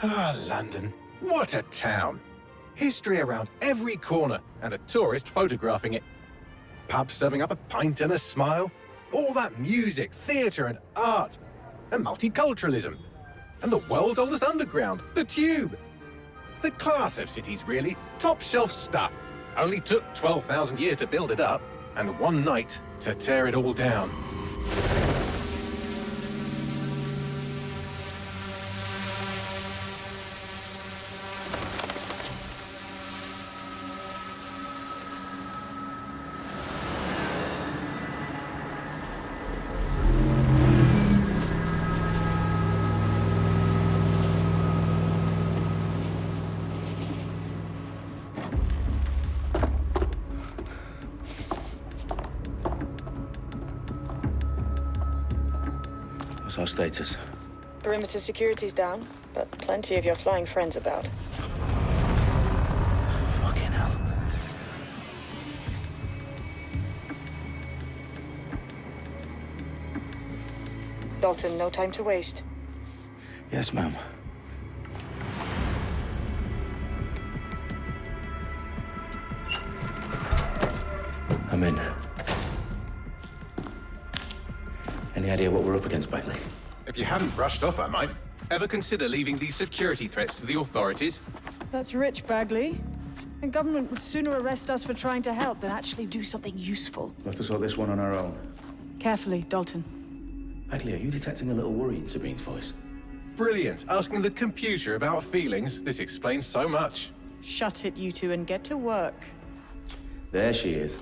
Ah, London. What a town. History around every corner and a tourist photographing it. Pubs serving up a pint and a smile. All that music, theatre and art. And multiculturalism. And the world's oldest underground, the Tube. The class of cities, really. Top shelf stuff. Only took 12,000 years to build it up, and one night to tear it all down. What's our status? Perimeter security's down, but plenty of your flying friends about. Fucking hell. Dalton, no time to waste. Yes, ma'am. I'm in. Any idea what we're up against, Bagley? If you haven't brushed off, I might. Ever consider leaving these security threats to the authorities? That's rich, Bagley. The government would sooner arrest us for trying to help than actually do something useful. We'll have to sort this one on our own. Carefully, Dalton. Bagley, are you detecting a little worry in Sabine's voice? Brilliant. Asking the computer about feelings. This explains so much. Shut it, you two, and get to work. There she is.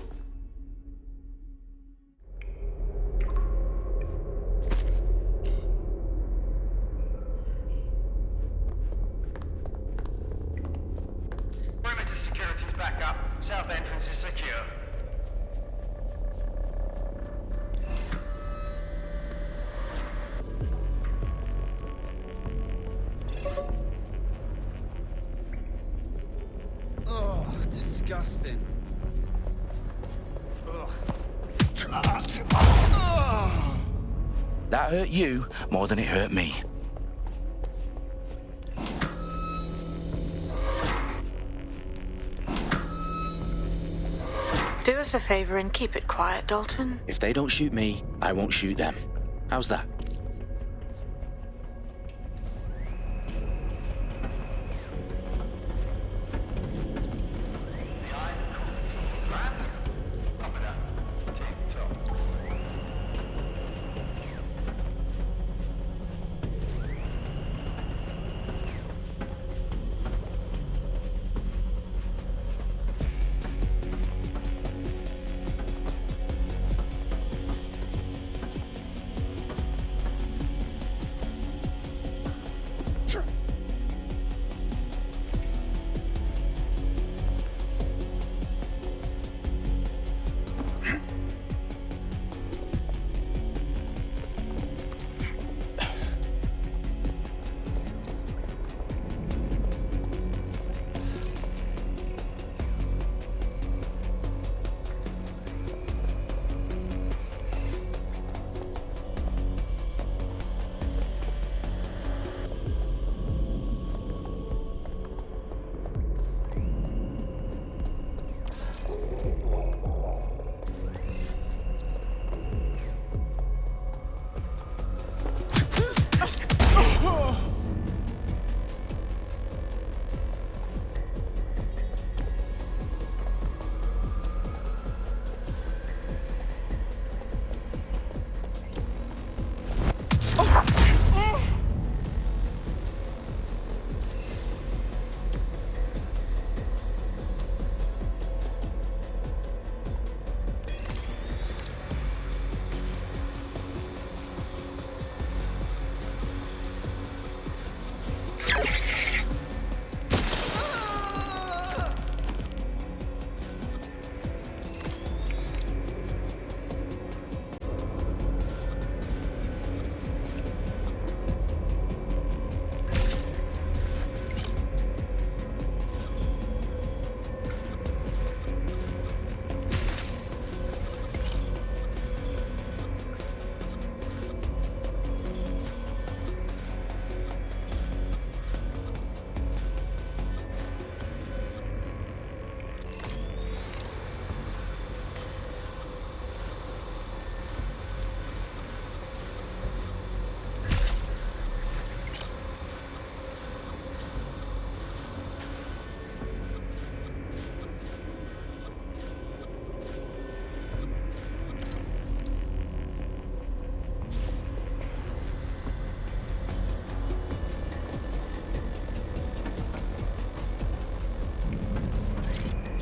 Perimeter security's back up. South entrance is secure. Oh, disgusting. Ugh. That hurt you more than it hurt me. Do us a favor and keep it quiet, Dalton. If they don't shoot me, I won't shoot them. How's that?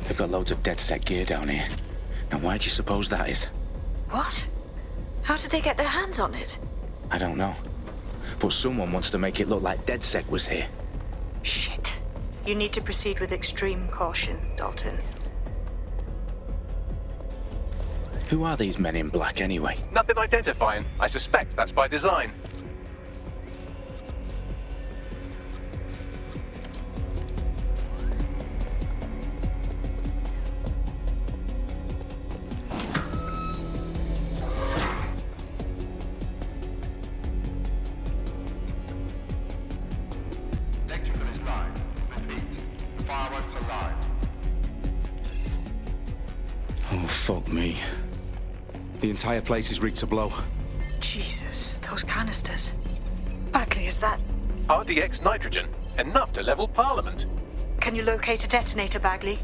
They've got loads of DedSec gear down here. Now why do you suppose that is? What? How did they get their hands on it? I don't know. But someone wants to make it look like DedSec was here. Shit. You need to proceed with extreme caution, Dalton. Who are these men in black anyway? Nothing identifying. I suspect that's by design. Electrical is live. Repeat. Fireworks are live. Oh, fuck me. The entire place is rigged to blow. Jesus, those canisters. Bagley, is that... RDX nitrogen. Enough to level Parliament. Can you locate a detonator, Bagley?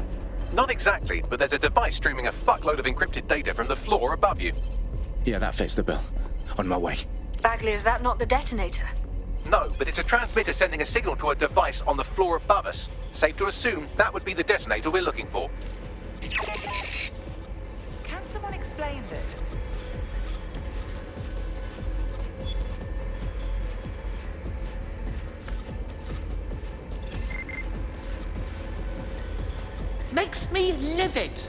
Not exactly, but there's a device streaming a fuckload of encrypted data from the floor above you. Yeah, that fits the bill. On my way. Bagley, is that not the detonator? No, but it's a transmitter sending a signal to a device on the floor above us. Safe to assume that would be the detonator we're looking for. Can someone explain this? Makes me livid.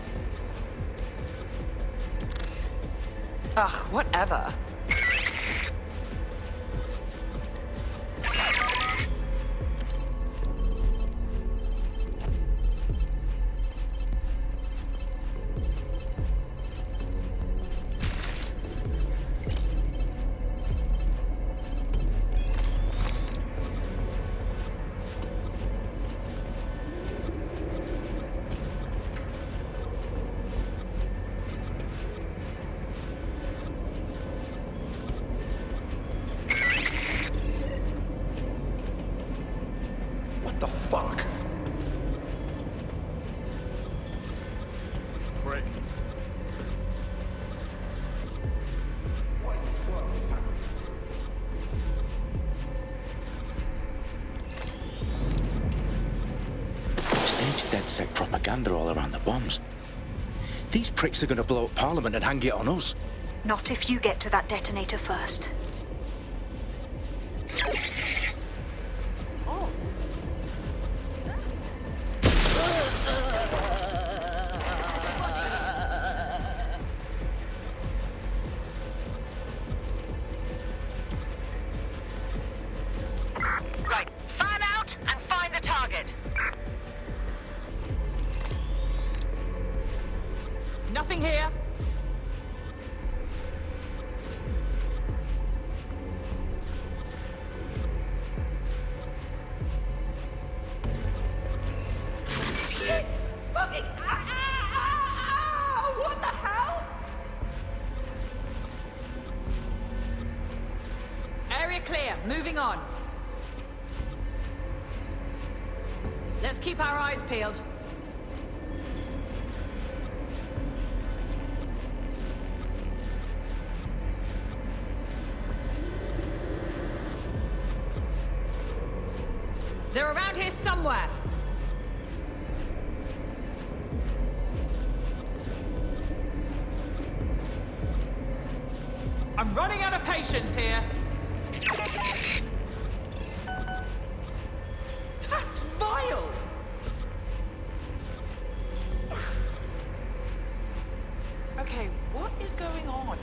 Ugh, whatever. What the fuck? Prick. Staged DedSec propaganda all around the bombs. These pricks are gonna blow up Parliament and hang it on us. Not if you get to that detonator first. Right, fan out and find the target. Nothing here. Shit! Fucking... What the hell? Area clear. Moving on. Let's keep our eyes peeled. They're around here somewhere. I'm running out of patience here. That's vile! Okay, what is going on?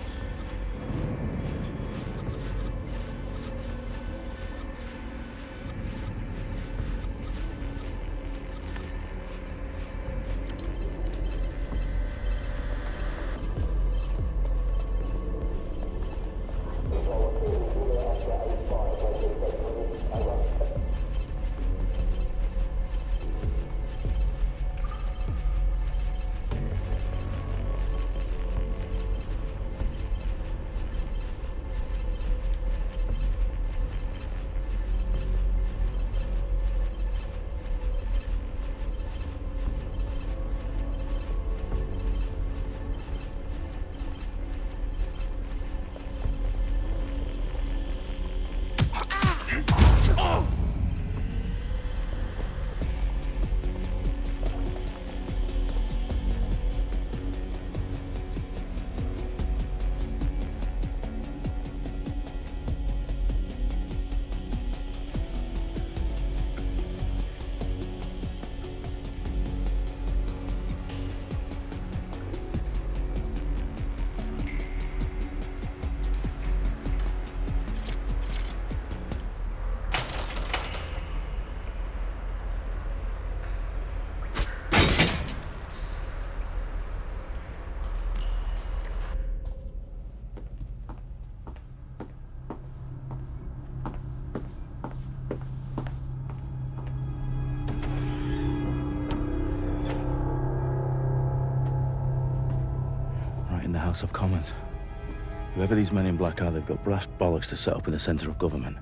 the House of Commons. Whoever these men in black are, they've got brass bollocks to set up in the center of government.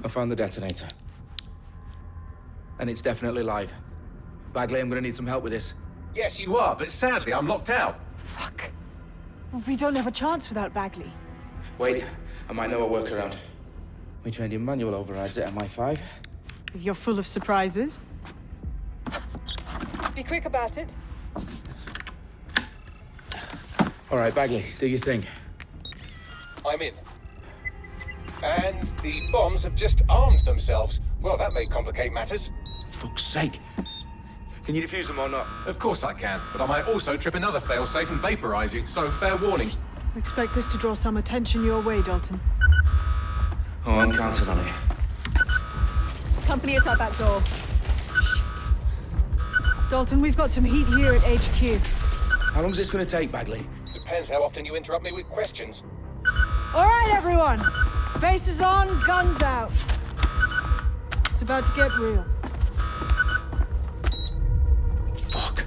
I found the detonator. And it's definitely live. Bagley, I'm gonna need some help with this. Yes, you are, but sadly, I'm locked out. Fuck. We don't have a chance without Bagley. Wait, I might know a workaround. We trained in manual overrides at MI5. You're full of surprises. Be quick about it. All right, Bagley, do your thing. I'm in. And the bombs have just armed themselves. Well, that may complicate matters. Fuck's sake. Can you defuse them or not? Of course I can, but I might also trip another failsafe and vaporize you, so fair warning. Expect this to draw some attention your way, Dalton. Oh, I'm counting on it. Company at our back door. Shit. Dalton, we've got some heat here at HQ. How long is this gonna take, Bagley? Depends how often you interrupt me with questions. All right, everyone. Faces on, guns out. It's about to get real. Fuck.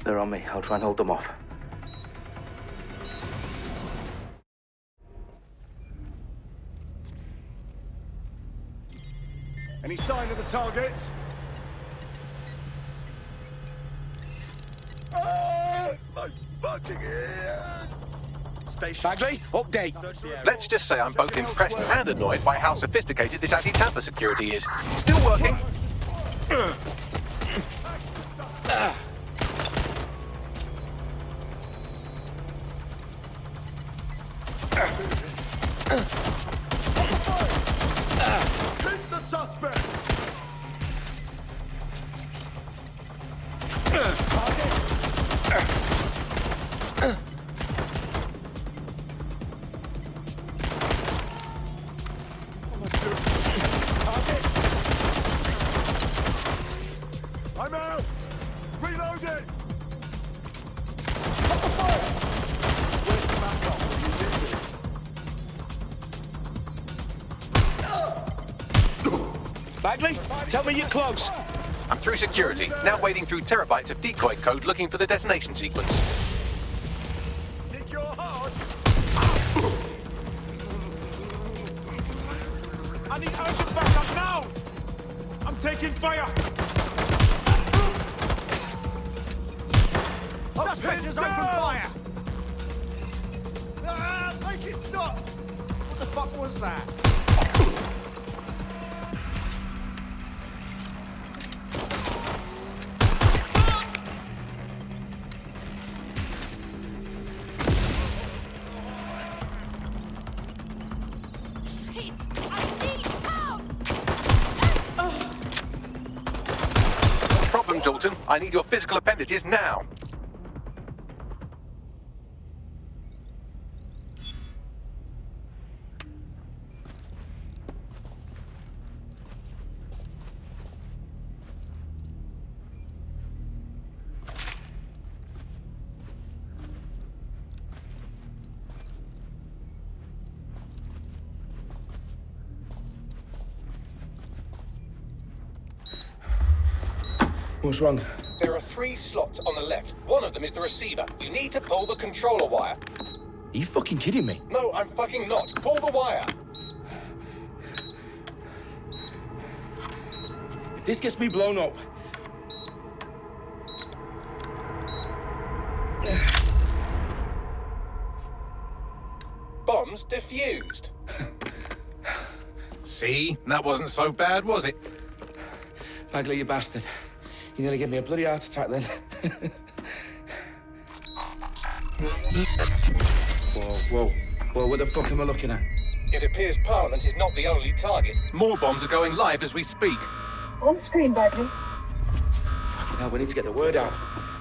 They're on me. I'll try and hold them off. Any sign of the target? My fucking ear! Station. Bagley, update. Let's just say I'm both impressed and annoyed by how sophisticated this anti-tamper security is. Still working. Hit the suspect! Bagley, tell me you're close. I'm through security, now wading through terabytes of decoy code looking for the detonation sequence. Think you're hard? I need urgent backup now! I'm taking fire! Suspect has opened fire! Make it stop! What the fuck was that? Problem, Dalton. I need your physical appendages now. What's wrong? There are 3 slots on the left. One of them is the receiver. You need to pull the controller wire. Are you fucking kidding me? No, I'm fucking not. Pull the wire. If this gets me blown up... Bombs defused. See? That wasn't so bad, was it? Bagley, you bastard. You nearly gave me a bloody heart attack then. Whoa. What the fuck am I looking at? It appears Parliament is not the only target. More bombs are going live as we speak. On screen, Bagley. Now we need to get the word out.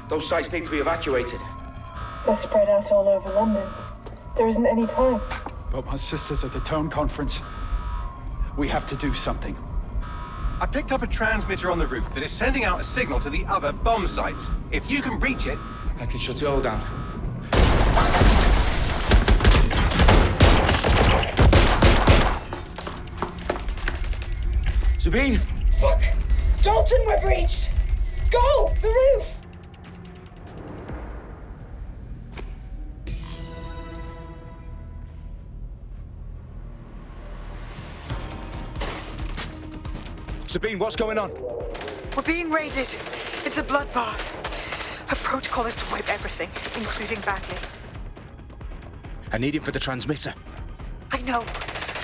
Those sites need to be evacuated. They're spread out all over London. There isn't any time. But my sister's at the town conference. We have to do something. I picked up a transmitter on the roof that is sending out a signal to the other bomb sites. If you can reach it... I can shut it all down. Sabine! Fuck! Dalton, we're breached! Go! The roof! Sabine, what's going on? We're being raided. It's a bloodbath. Our protocol is to wipe everything, including Bagley. I need him for the transmitter. I know,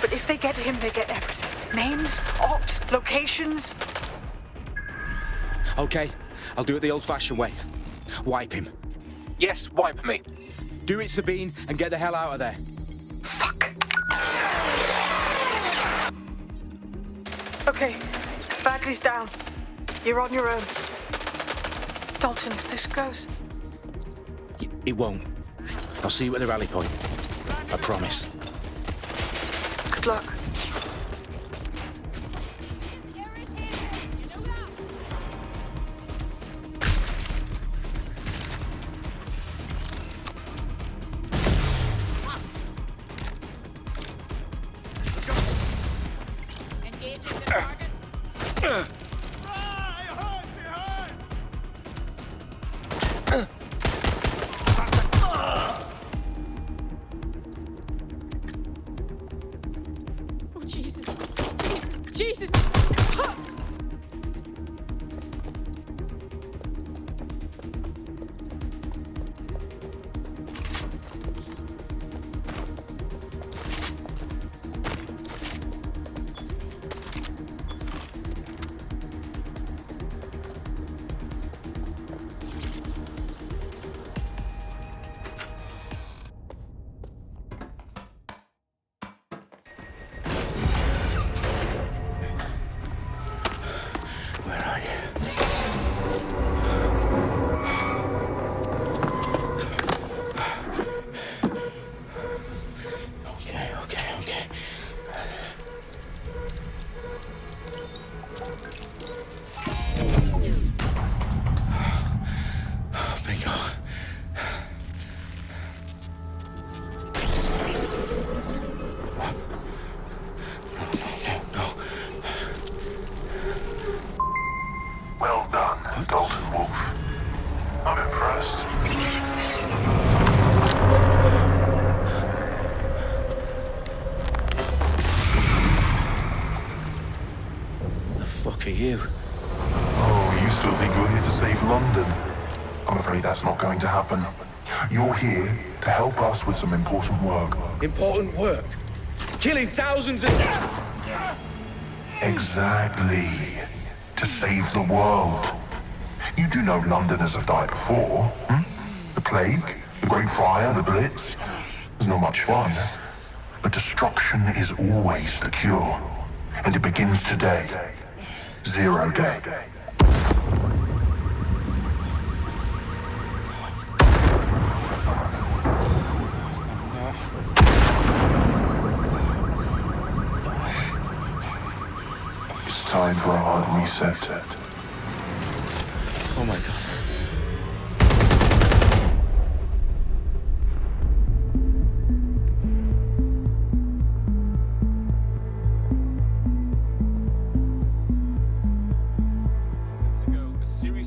but if they get him, they get everything. Names, ops, locations. Okay, I'll do it the old-fashioned way. Wipe him. Yes, wipe me. Do it, Sabine, and get the hell out of there. Fuck. Okay, Bagley's down. You're on your own. Dalton, if this goes... It won't. I'll see you at the rally point. I promise. Good luck. Engaging the target. Oh, Jesus. Jesus. happen. You're here to help us with some important work. Important work. Killing thousands of... Exactly. To save the world. You do know Londoners have died before, hmm? The plague, the Great Fire, the Blitz. It's not much fun. But destruction is always the cure. And it begins today. Zero Day. It's time for a hard reset. Oh my God.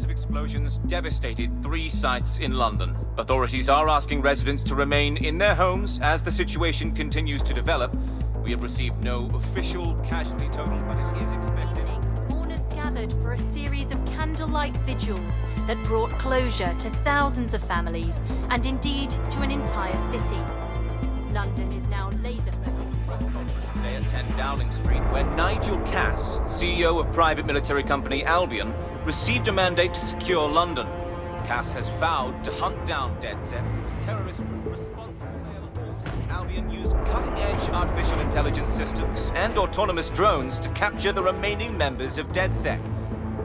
Explosions devastated 3 sites in London. Authorities are asking residents to remain in their homes as the situation continues to develop. We have received no official casualty total, but it is expected. Mourners gathered for a series of candlelight vigils that brought closure to thousands of families and indeed to an entire city. London is now laser-focused. Today at 10 Downing Street, where Nigel Cass, CEO of private military company Albion, received a mandate to secure London. Cass has vowed to hunt down DedSec. Terrorist response is force. Albion used cutting-edge artificial intelligence systems and autonomous drones to capture the remaining members of DedSec.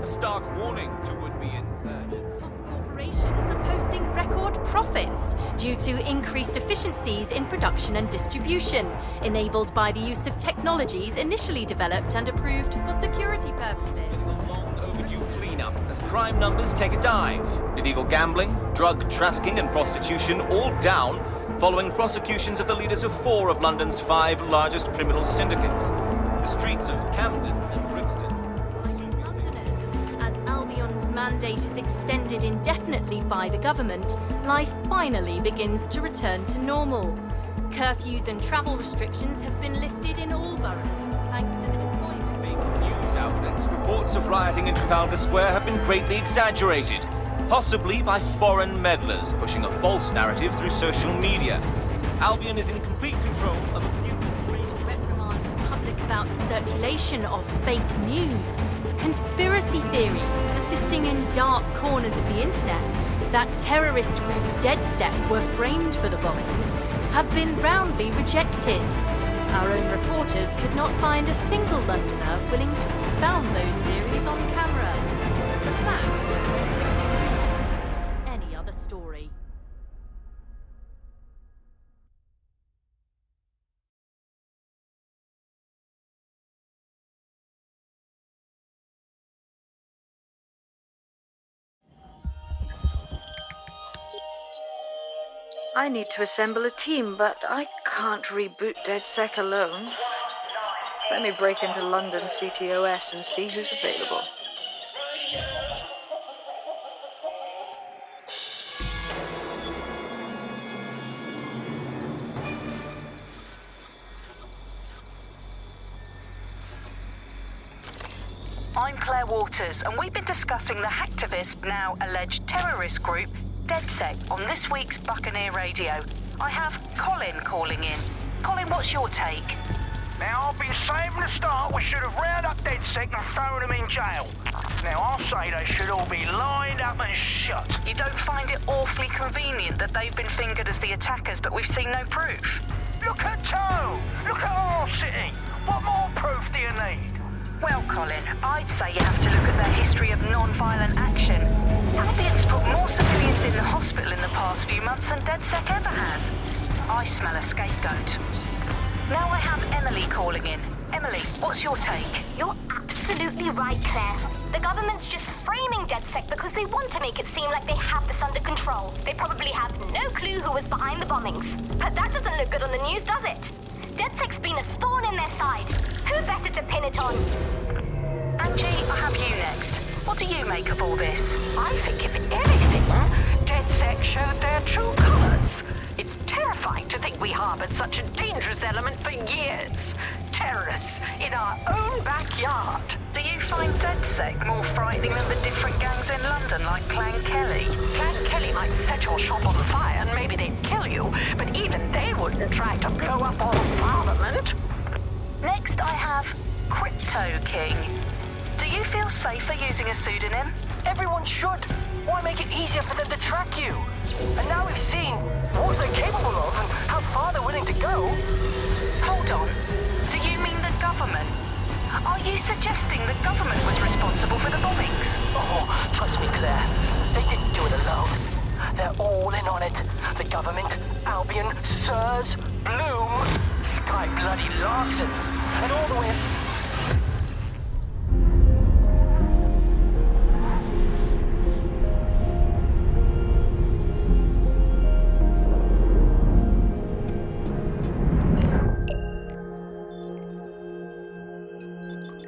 A stark warning to would-be insurgents. Top corporations are posting record profits due to increased efficiencies in production and distribution, enabled by the use of technologies initially developed and approved for security purposes. Cleanup as crime numbers take a dive. Illegal gambling, drug trafficking and prostitution all down following prosecutions of the leaders of 4 of London's 5 largest criminal syndicates. The streets of Camden and Brixton. Londoners, as Albion's mandate is extended indefinitely by the government, life finally begins to return to normal. Curfews and travel restrictions have been lifted in all boroughs, thanks to the deployment. News outlets, reports of rioting in Trafalgar Square have been greatly exaggerated, possibly by foreign meddlers pushing a false narrative through social media. Albion is in complete control of a few... To reprimand the public about the circulation of fake news, conspiracy theories persisting in dark corners of the internet that terrorist group DedSec were framed for the bombings have been roundly rejected. Our own reporters could not find a single Londoner willing to expound those theories on camera. The facts simply any other story. I need to assemble a team, but I can't reboot DedSec alone. Let me break into London CTOS and see who's available. I'm Claire Waters, and we've been discussing the hacktivist, now alleged terrorist group, DedSec, on this week's Buccaneer Radio. I have Colin calling in. Colin, what's your take? Now, I've been saying from the start we should have rounded up DedSec and thrown them in jail. Now, I'll say they should all be lined up and shot. You don't find it awfully convenient that they've been fingered as the attackers, but we've seen no proof? Look at Toe! Look at our city! What more proof do you need? Well, Colin, I'd say you have to look at their history of non-violent action. Albion's put more civilians in the hospital in the past few months than DedSec ever has. I smell a scapegoat. Now I have Emily calling in. Emily, what's your take? You're absolutely right, Claire. The government's just framing DedSec because they want to make it seem like they have this under control. They probably have no clue who was behind the bombings. But that doesn't look good on the news, does it? DedSec's been a thorn in their side. Who better to pin it on? Angie, I have you next. What do you make of all this? I think if anything, DedSec showed their true colours. It's terrifying to think we harbored such a dangerous element for years. Terrorists in our own backyard. Do you find DedSec more frightening than the different gangs in London like Clan Kelly? Clan Kelly might set your shop on fire and maybe they'd kill you, but even they wouldn't try to blow up all of Parliament. Next I have Crypto King. Do you feel safer using a pseudonym? Everyone should. Why make it easier for them to track you? And now we've seen what they're capable of and how far they're willing to go. Hold on. Do you mean the government? Are you suggesting the government was responsible for the bombings? Oh, trust me, Claire. They didn't do it alone. They're all in on it. The government, Albion, Sirs, Bloom, Sky Bloody Larson, and all the way...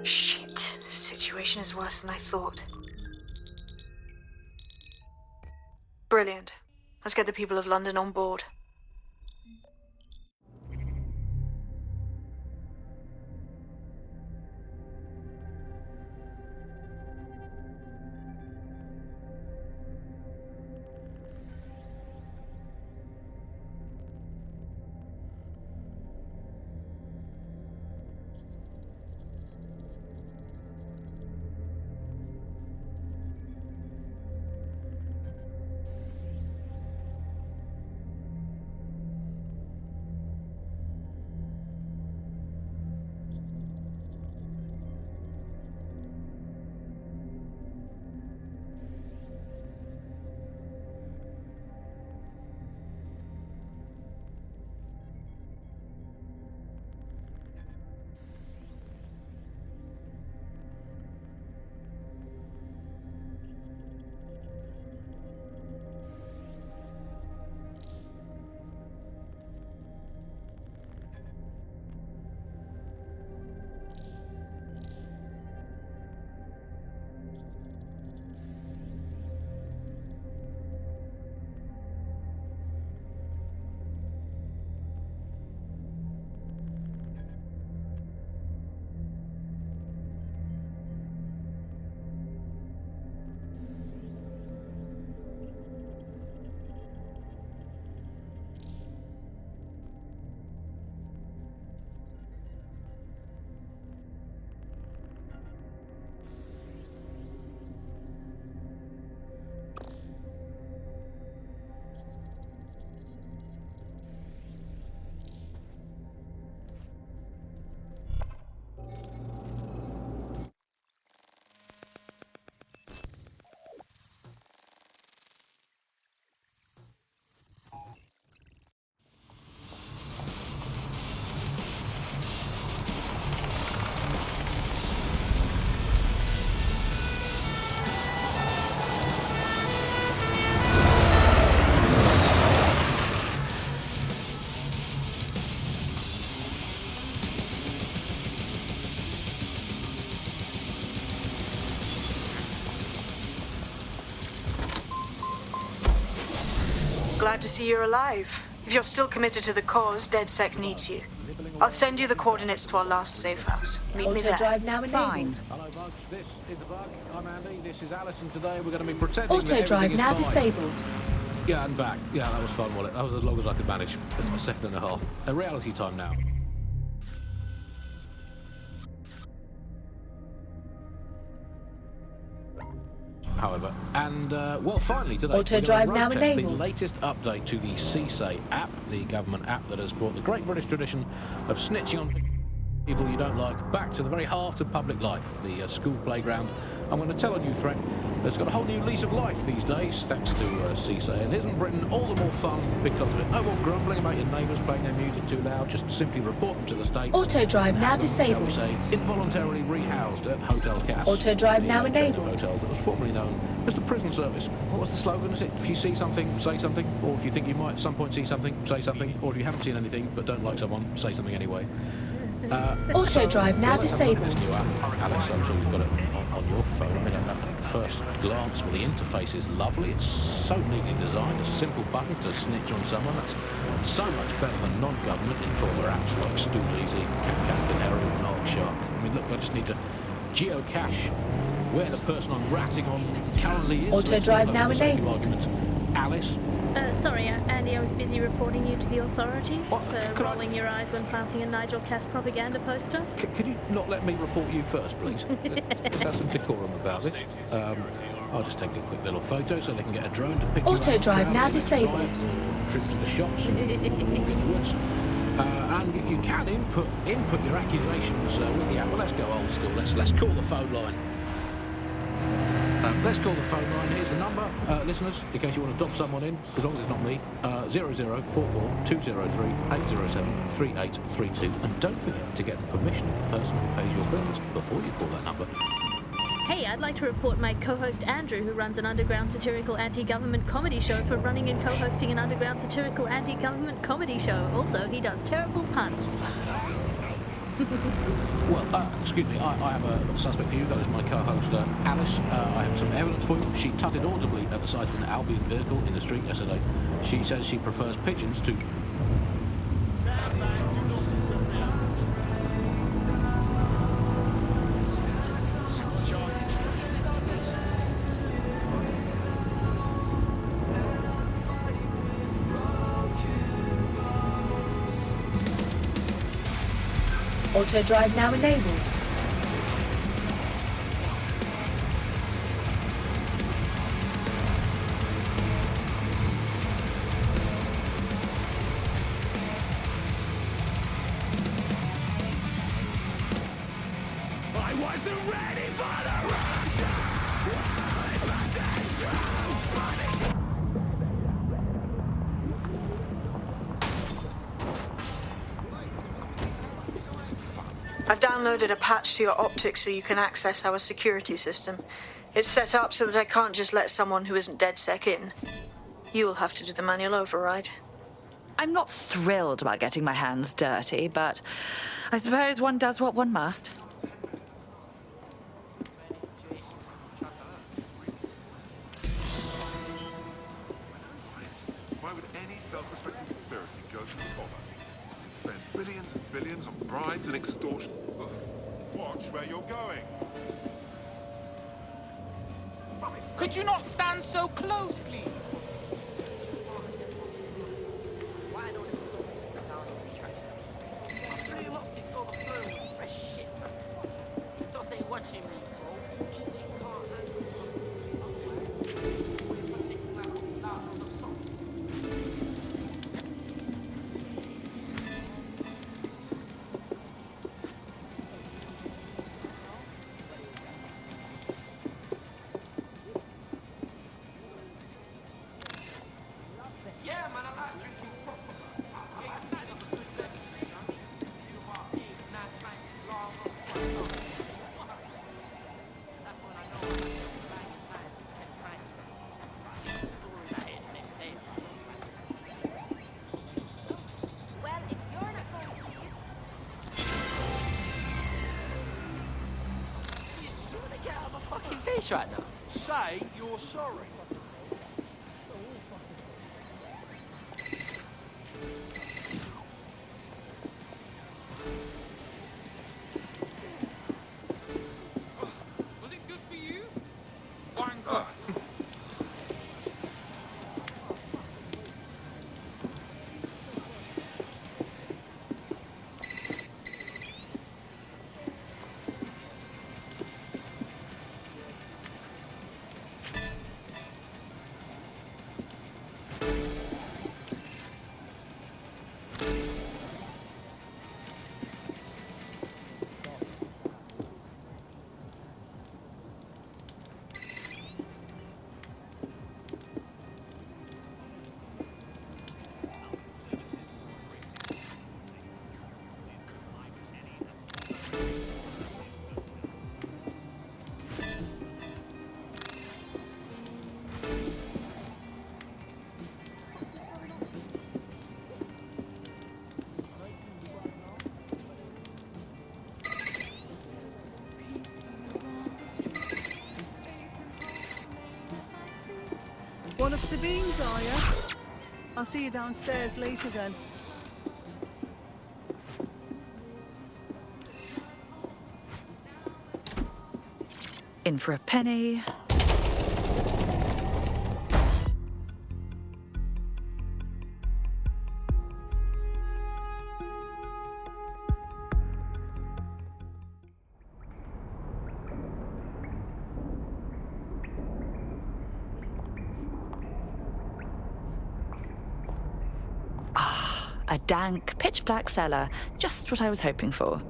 Shit. Situation is worse than I thought. Brilliant. Let's get the people of London on board. Glad to see you're alive. If you're still committed to the cause, DedSec needs you. I'll send you the coordinates to our last safe house. Meet me there. Drive now Fine. Hello, Bugs. This is the Bug. I'm Andy. This is Alison. Today we're going to be pretending that Auto drive everything now is fine. disabled. Yeah, and back. Yeah, that was fun, wasn't it? That was as long as I could manage. That's my second and a half. A reality time now. However, and well, finally today Auto we're drive going to now road test the enabled. latest update to the CSAY app, the government app that has brought the great British tradition of snitching on people you don't like back to the very heart of public life, the school playground. I'm going to tell a new threat that's got a whole new lease of life these days, thanks to CSAY. And isn't Britain all the more fun because of it? No more grumbling about your neighbours playing their music too loud. Just simply report them to the state. Auto drive now Shall we disabled. say, involuntarily rehoused at Hotel Cass. Auto drive the, now chain of enabled. hotels that was formerly known as the prison service. What was the slogan? Is it, if you see something, say something? Or if you think you might at some point see something, say something? Or if you haven't seen anything but don't like someone, say something anyway. Auto drive now let's have a look disabled. at this new app. Alice, I'm sure you've got it on your phone. I mean, first glance, well, the interface is lovely. It's so neatly designed. A simple button to snitch on someone. That's so much better than non-government informer apps like Stool-Easy, Cat Canary, and Arc Shark. I mean, look, I just need to geocache where the person I'm ratting on currently is. Auto drive now for the sake of enabled. argument. Alice? Sorry, Andy, I was busy reporting you to the authorities for rolling your eyes when passing a Nigel Cass propaganda poster. Could you not let me report you first, please? Let's have some decorum about this. I'll just take a quick little photo so they can get a drone to pick you up. Auto drive now Travel, disabled. Trip to the shops and walk in the woods. And you can input your accusations with the app. Well, let's go old school. Let's call the phone line. Let's call the phone line. Here's the number, listeners, in case you want to dob someone in, as long as it's not me. 0044 203 807 3832. And don't forget to get the permission of the person who pays your bills before you call that number. Hey, I'd like to report my co-host Andrew, who runs an underground satirical anti-government comedy show, for running and co-hosting an underground satirical anti-government comedy show. Also, he does terrible puns. Well, excuse me, I have a suspect for you. That is my co-host, Alice. I have some evidence for you. She tutted audibly at the sight of an Albion vehicle in the street yesterday. She says she prefers pigeons to... Auto drive now enabled. I wasn't ready for the rush. I've downloaded a patch to your optics so you can access our security system. It's set up so that I can't just let someone who isn't DedSec in. You'll have to do the manual override. I'm not thrilled about getting my hands dirty, but I suppose one does what one must. Why would any self-respecting conspiracy go to the bother? Spend billions and billions on bribes and extortion. Ugh. Watch where you're going. Could you not stand so close, please? Bloom optics overflowing with fresh shit. Cetos ain't watching me, bro. Thousands of songs. Yeah, man, I like drinking proper. Yeah, it's not a good level. You are 8, 9 pints of long. That's when I know I'm buying times with 10 pints. Here's the story I had the next day. Well, if you're not going to leave... You wanna get out of my fucking face right now? Say you're sorry. Was it good for you? Wanker. One of Sabine's, are you? I'll see you downstairs later then. In for a penny. A dank, pitch-black cellar. Just what I was hoping for.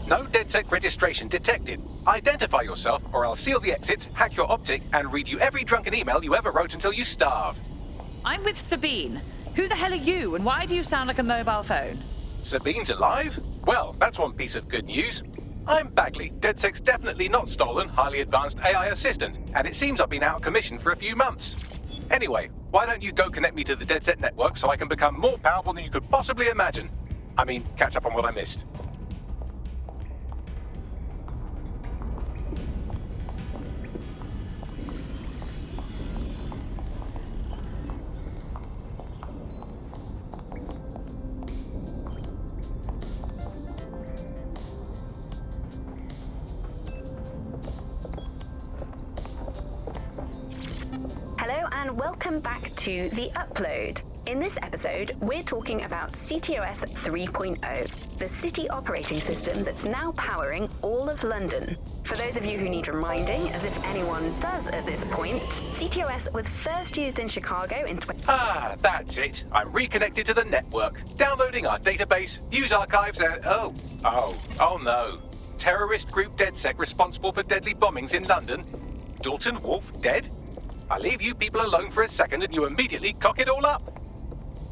No DedSec registration detected. Identify yourself, or I'll seal the exits, hack your optic, and read you every drunken email you ever wrote until you starve. I'm with Sabine. Who the hell are you, and why do you sound like a mobile phone? Sabine's alive? Well, that's one piece of good news. I'm Bagley, DedSec's definitely not stolen, highly advanced AI assistant, and it seems I've been out of commission for a few months. Anyway, why don't you go connect me to the DedSec network so I can become more powerful than you could possibly imagine? I mean, catch up on what I missed. Hello and welcome back to The Upload. In this episode, we're talking about CTOS 3.0, the city operating system that's now powering all of London. For those of you who need reminding, as if anyone does at this point, CTOS was first used in Chicago in Ah, that's it. I'm reconnected to the network, downloading our database, news archives, and oh no. Terrorist group DedSec responsible for deadly bombings in London. Dalton Wolf dead? I leave you people alone for a second and you immediately cock it all up.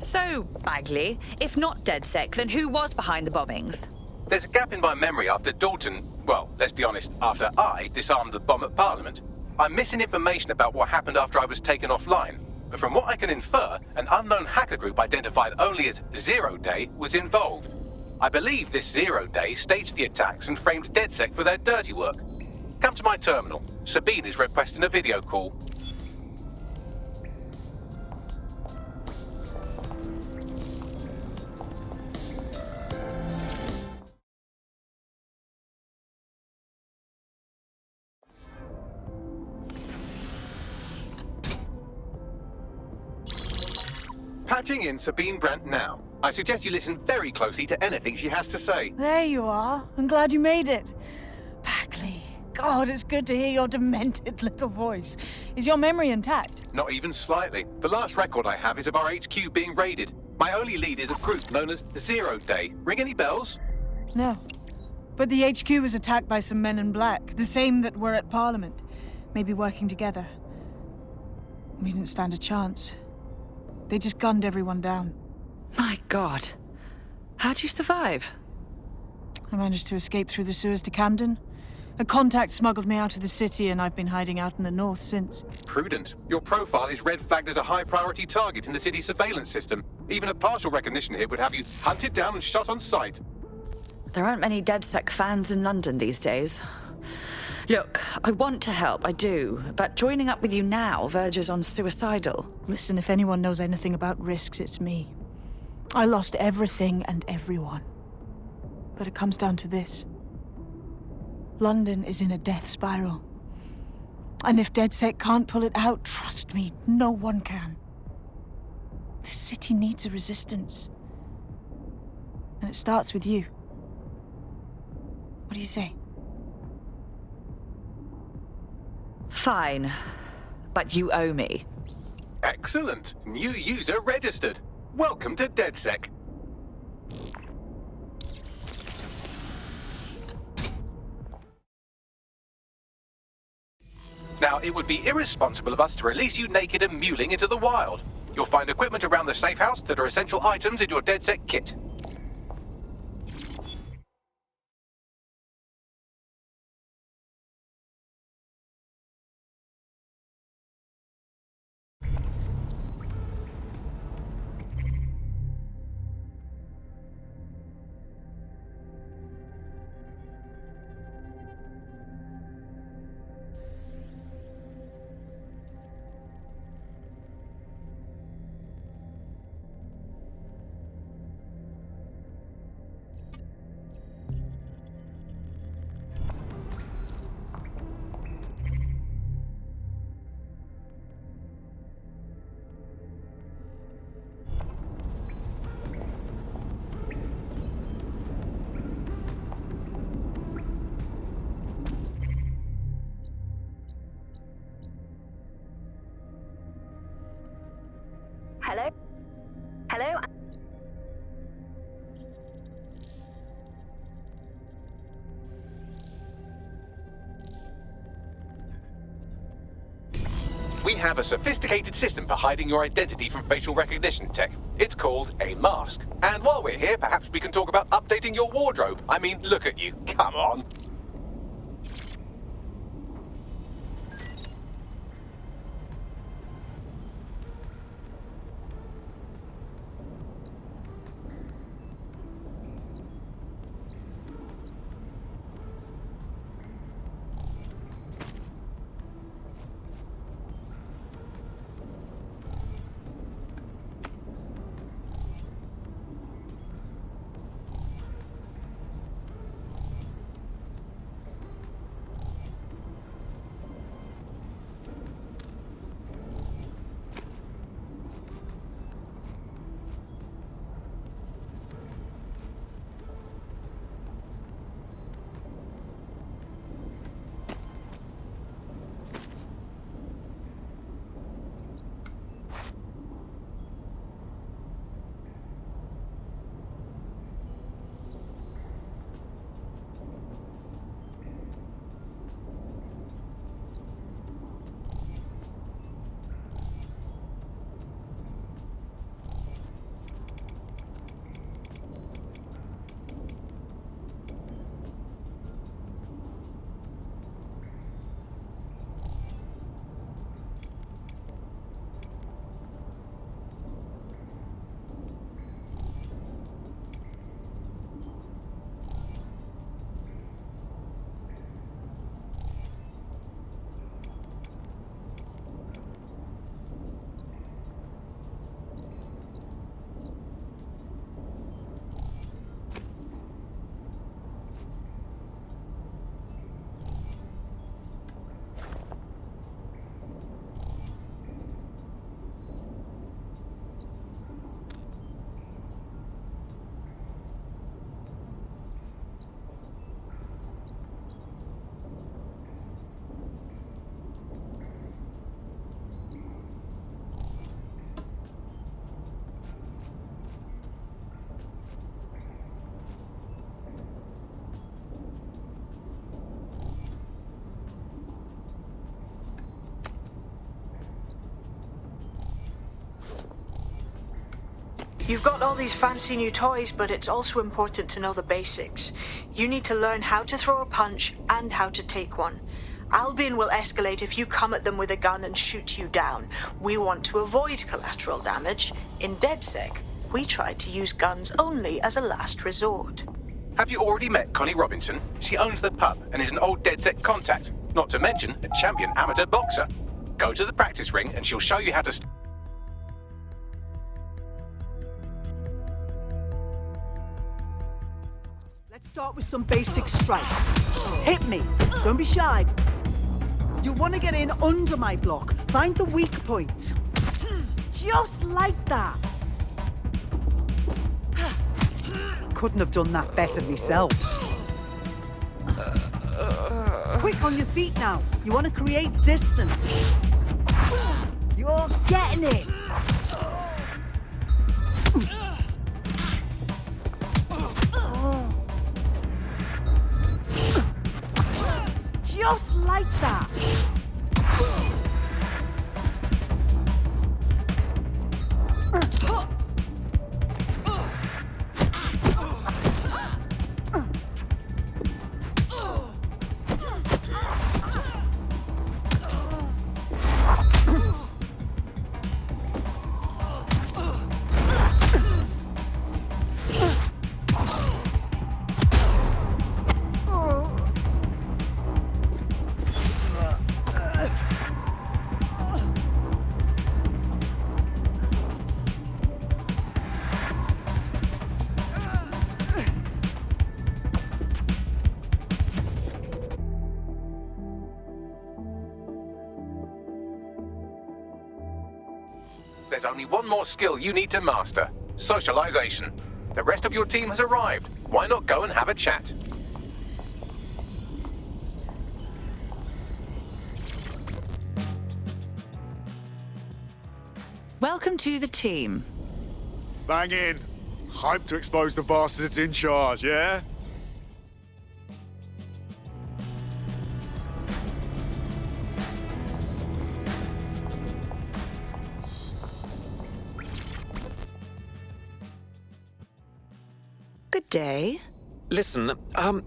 So, Bagley, if not DedSec, then who was behind the bombings? There's a gap in my memory after Dalton, well, let's be honest, after I disarmed the bomb at Parliament. I'm missing information about what happened after I was taken offline. But from what I can infer, an unknown hacker group identified only as Zero Day was involved. I believe this Zero Day staged the attacks and framed DedSec for their dirty work. Come to my terminal. Sabine is requesting a video call. Patching in Sabine Brandt now. I suggest you listen very closely to anything she has to say. There you are. I'm glad you made it. Bagley, God, it's good to hear your demented little voice. Is your memory intact? Not even slightly. The last record I have is of our HQ being raided. My only lead is a group known as Zero Day. Ring any bells? No. But the HQ was attacked by some men in black, the same that were at Parliament. Maybe working together. We didn't stand a chance. They just gunned everyone down. My God. How'd you survive? I managed to escape through the sewers to Camden. A contact smuggled me out of the city, and I've been hiding out in the north since. Prudent. Your profile is red flagged as a high-priority target in the city's surveillance system. Even a partial recognition here would have you hunted down and shot on sight. There aren't many DedSec fans in London these days. Look, I want to help, I do, but joining up with you now verges on suicidal. Listen, if anyone knows anything about risks, it's me. I lost everything and everyone. But it comes down to this. London is in a death spiral. And if DedSec can't pull it out, trust me, no one can. The city needs a resistance. And it starts with you. What do you say? Fine, but you owe me. Excellent. New user registered. Welcome to DedSec. Now, it would be irresponsible of us to release you naked and mewling into the wild. You'll find equipment around the safe house that are essential items in your DedSec kit. Hello? Hello? We have a sophisticated system for hiding your identity from facial recognition tech. It's called a mask. And while we're here, perhaps we can talk about updating your wardrobe. I mean, look at you. Come on. You've got all these fancy new toys, but it's also important to know the basics. You need to learn how to throw a punch and how to take one. Albion will escalate if you come at them with a gun and shoot you down. We want to avoid collateral damage. In DedSec, we try to use guns only as a last resort. Have you already met Connie Robinson? She owns the pub and is an old DedSec contact, not to mention a champion amateur boxer. Go to the practice ring and she'll show you how to... Let's start with some basic strikes. Hit me. Don't be shy. You want to get in under my block. Find the weak point. Just like that. Couldn't have done that better myself. Quick on your feet now. You want to create distance. You're getting it. Just like that. there's only one more skill you need to master. Socialization. The rest of your team has arrived. Why not go and have a chat? Welcome to the team. Bang in. Hype to expose the bastards in charge, yeah? Good day. Listen, are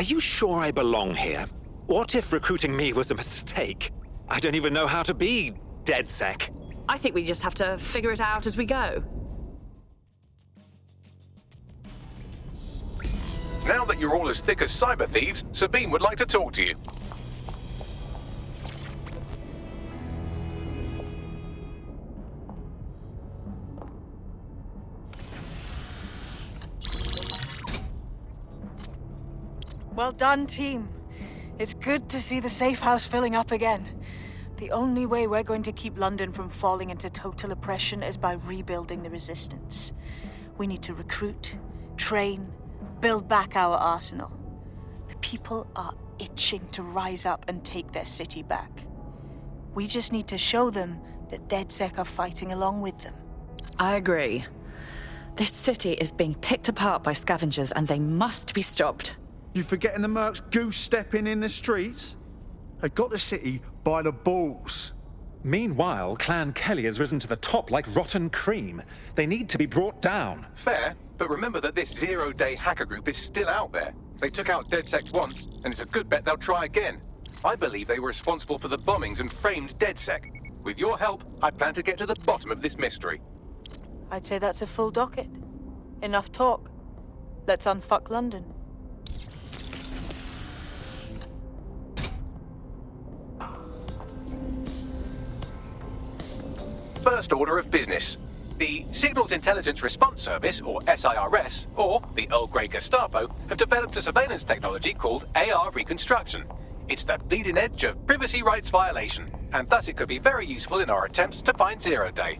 you sure I belong here? What if recruiting me was a mistake? I don't even know how to be DedSec. I think we just have to figure it out as we go. Now that you're all as thick as cyber thieves, Sabine would like to talk to you. Well done, team. It's good to see the safe house filling up again. The only way we're going to keep London from falling into total oppression is by rebuilding the resistance. We need to recruit, train, build back our arsenal. The people are itching to rise up and take their city back. We just need to show them that DedSec are fighting along with them. I agree. This city is being picked apart by scavengers and they must be stopped. You forgetting the mercs goose-stepping in the streets? They got the city by the balls. Meanwhile, Clan Kelly has risen to the top like rotten cream. They need to be brought down. Fair, but remember that this zero-day hacker group is still out there. They took out DedSec once, and it's a good bet they'll try again. I believe they were responsible for the bombings and framed DedSec. With your help, I plan to get to the bottom of this mystery. I'd say that's a full docket. Enough talk. Let's unfuck London. First order of business. The Signals Intelligence Response Service, or SIRS, or the Earl Grey Gestapo, have developed a surveillance technology called AR Reconstruction. It's the bleeding edge of privacy rights violation, and thus it could be very useful in our attempts to find Zero Day.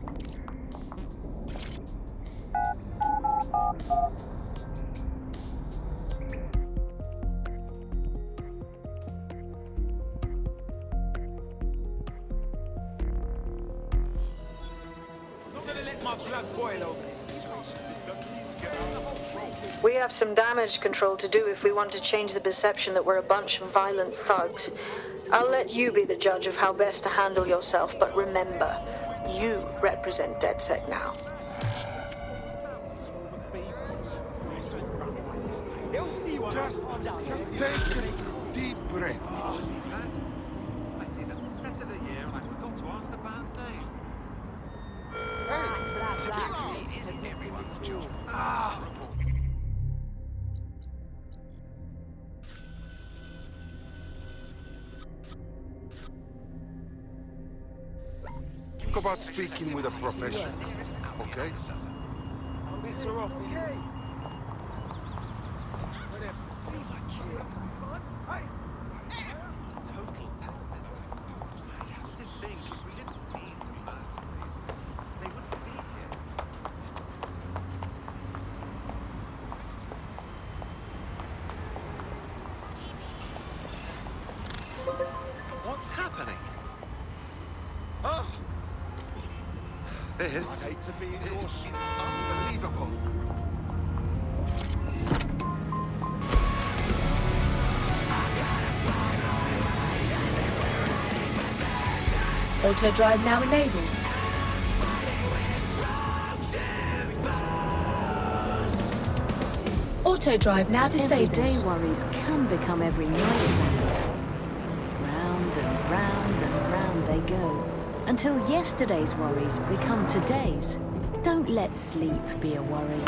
We have some damage control to do if we want to change the perception that we're a bunch of violent thugs. I'll let you be the judge of how best to handle yourself, but remember, you represent DedSec now. Just take a deep breath. I see the set of the year and I forgot to ask the band's name. Think about speaking with a professional, okay? Better off, okay? Whatever. See if I can. Total pessimist. I have to think if we didn't need the mercenaries, they wouldn't be here. What's happening? Oh! This is unbelievable. Auto drive now enabled. Auto drive now disabled. Everyday worries can become every nightmares. Round and round and round they go, until yesterday's worries become today's. Don't let sleep be a worry.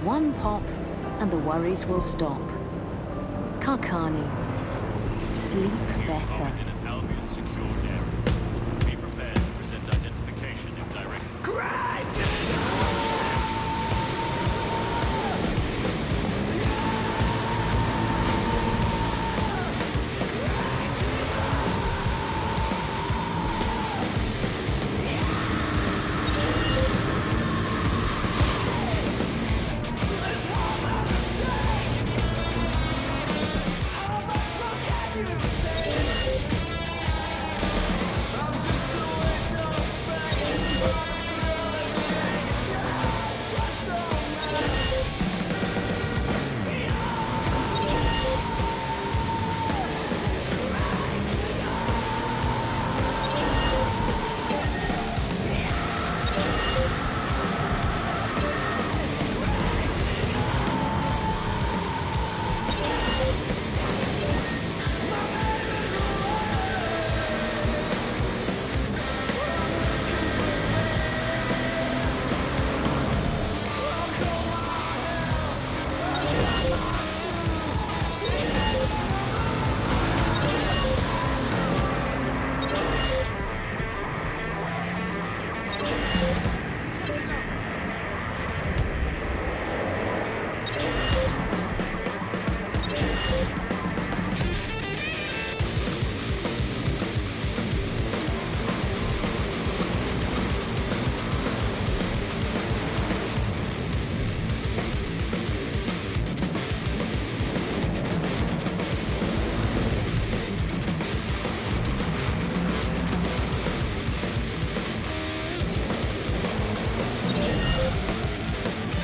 One pop, and the worries will stop. Karkani. Sleep better.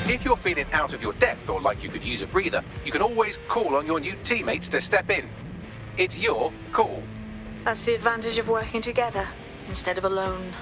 If you're feeling out of your depth or like you could use a breather, you can always call on your new teammates to step in. It's your call. That's the advantage of working together instead of alone.